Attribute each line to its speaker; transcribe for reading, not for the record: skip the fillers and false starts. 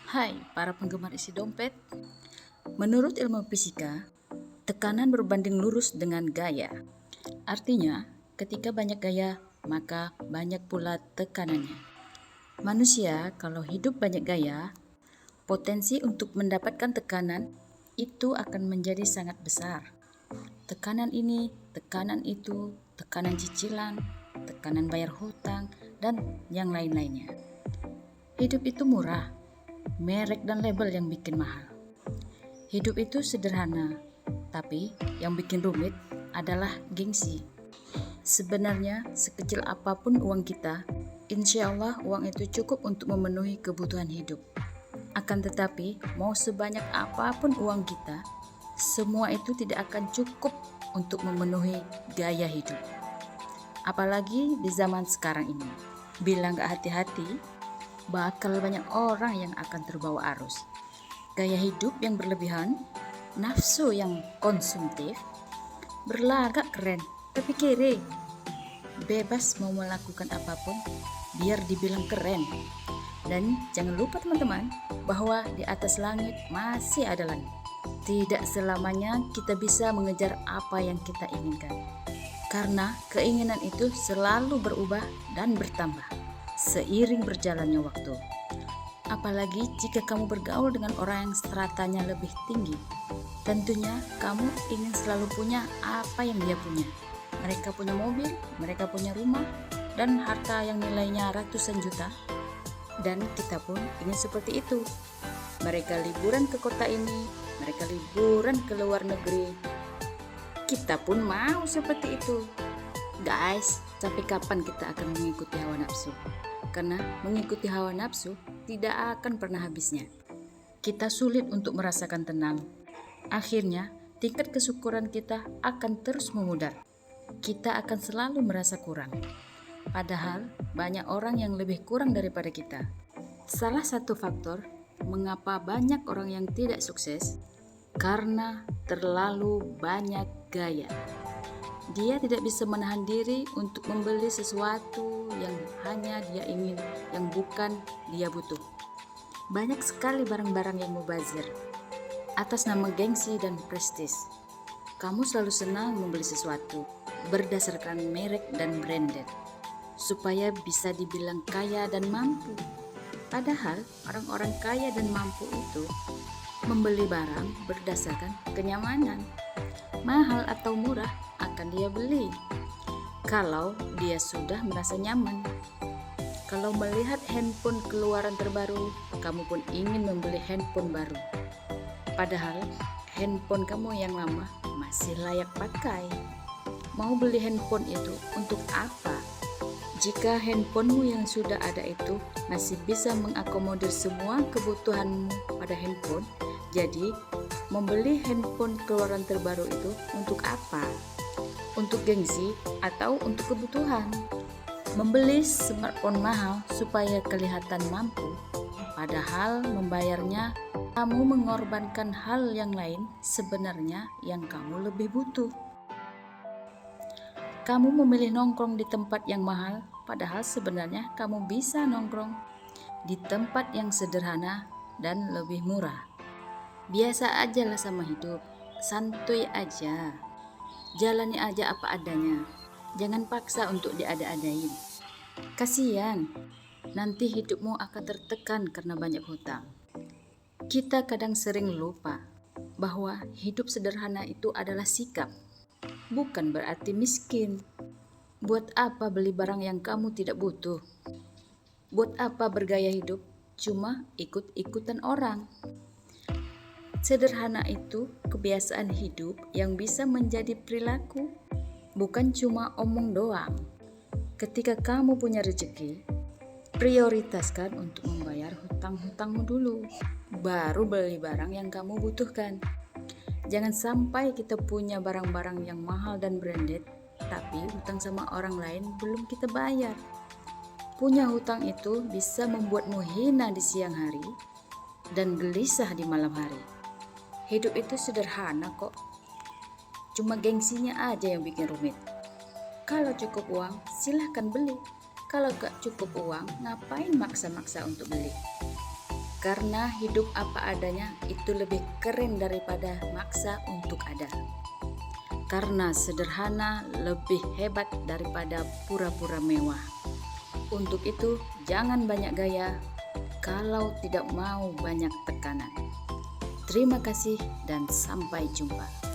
Speaker 1: Hai para penggemar isi dompet. Menurut ilmu fisika, tekanan berbanding lurus dengan gaya. Artinya, ketika banyak gaya, maka banyak pula tekanannya. Manusia kalau hidup banyak gaya, potensi untuk mendapatkan tekanan itu akan menjadi sangat besar. Tekanan ini, tekanan itu, tekanan cicilan, tekanan bayar hutang, dan yang lain-lainnya. Hidup itu murah, merek dan label yang bikin mahal. Hidup itu sederhana, tapi yang bikin rumit adalah gengsi. Sebenarnya sekecil apapun uang kita, insya Allah uang itu cukup untuk memenuhi kebutuhan hidup. Akan tetapi, mau sebanyak apapun uang kita, semua itu tidak akan cukup untuk memenuhi gaya hidup. Apalagi di zaman sekarang ini. Bila gak hati-hati, bakal banyak orang yang akan terbawa arus. Gaya hidup yang berlebihan, nafsu yang konsumtif, berlagak keren, tapi kere. Bebas mau melakukan apapun, biar dibilang keren. Dan jangan lupa teman-teman, bahwa di atas langit masih ada langit. Tidak selamanya kita bisa mengejar apa yang kita inginkan. Karena keinginan itu selalu berubah dan bertambah seiring berjalannya waktu. Apalagi jika kamu bergaul dengan orang yang stratanya lebih tinggi. Tentunya kamu ingin selalu punya apa yang dia punya. Mereka punya mobil, mereka punya rumah, dan harta yang nilainya ratusan juta. Dan kita pun ingin seperti itu. Mereka liburan ke kota ini, mereka liburan ke luar negeri. Kita pun mau seperti itu. Guys, sampai kapan kita akan mengikuti hawa nafsu? Karena mengikuti hawa nafsu tidak akan pernah habisnya. Kita sulit untuk merasakan tenang. Akhirnya, tingkat kesyukuran kita akan terus memudar. Kita akan selalu merasa kurang. Padahal, banyak orang yang lebih kurang daripada kita. Salah satu faktor mengapa banyak orang yang tidak sukses karena terlalu banyak gaya. Dia tidak bisa menahan diri untuk membeli sesuatu yang hanya dia ingin, yang bukan dia butuh. Banyak sekali barang-barang yang mubazir atas nama gengsi dan prestis. Kamu selalu senang membeli sesuatu berdasarkan merek dan branded, supaya bisa dibilang kaya dan mampu. Padahal orang-orang kaya dan mampu itu membeli barang berdasarkan kenyamanan. Mahal atau murah akan dia beli kalau dia sudah merasa nyaman. Kalau melihat handphone keluaran terbaru, kamu pun ingin membeli handphone baru. Padahal handphone kamu yang lama masih layak pakai. Mau beli handphone itu untuk apa? Jika handphonemu yang sudah ada itu masih bisa mengakomodir semua kebutuhanmu pada handphone, jadi membeli handphone keluaran terbaru itu untuk apa? Untuk gengsi atau untuk kebutuhan? Membeli smartphone mahal supaya kelihatan mampu, padahal membayarnya kamu mengorbankan hal yang lain sebenarnya yang kamu lebih butuh. Kamu memilih nongkrong di tempat yang mahal, padahal sebenarnya kamu bisa nongkrong di tempat yang sederhana dan lebih murah. Biasa aja lah sama hidup, santuy aja, jalani aja apa adanya, jangan paksa untuk diada-adain. Kasian, nanti hidupmu akan tertekan karena banyak hutang. Kita kadang sering lupa bahwa hidup sederhana itu adalah sikap, bukan berarti miskin. Buat apa beli barang yang kamu tidak butuh? Buat apa bergaya hidup cuma ikut-ikutan orang? Sederhana itu kebiasaan hidup yang bisa menjadi perilaku, bukan cuma omong doang. Ketika kamu punya rezeki, prioritaskan untuk membayar hutang-hutangmu dulu, baru beli barang yang kamu butuhkan. Jangan sampai kita punya barang-barang yang mahal dan branded, tapi hutang sama orang lain belum kita bayar. Punya hutang itu bisa membuatmu hina di siang hari dan gelisah di malam hari. Hidup itu sederhana kok. Cuma gengsinya aja yang bikin rumit. Kalau cukup uang, silahkan beli. Kalau gak cukup uang, ngapain maksa-maksa untuk beli? Karena hidup apa adanya itu lebih keren daripada maksa untuk ada. Karena sederhana lebih hebat daripada pura-pura mewah. Untuk itu, jangan banyak gaya kalau tidak mau banyak tekanan. Terima kasih dan sampai jumpa.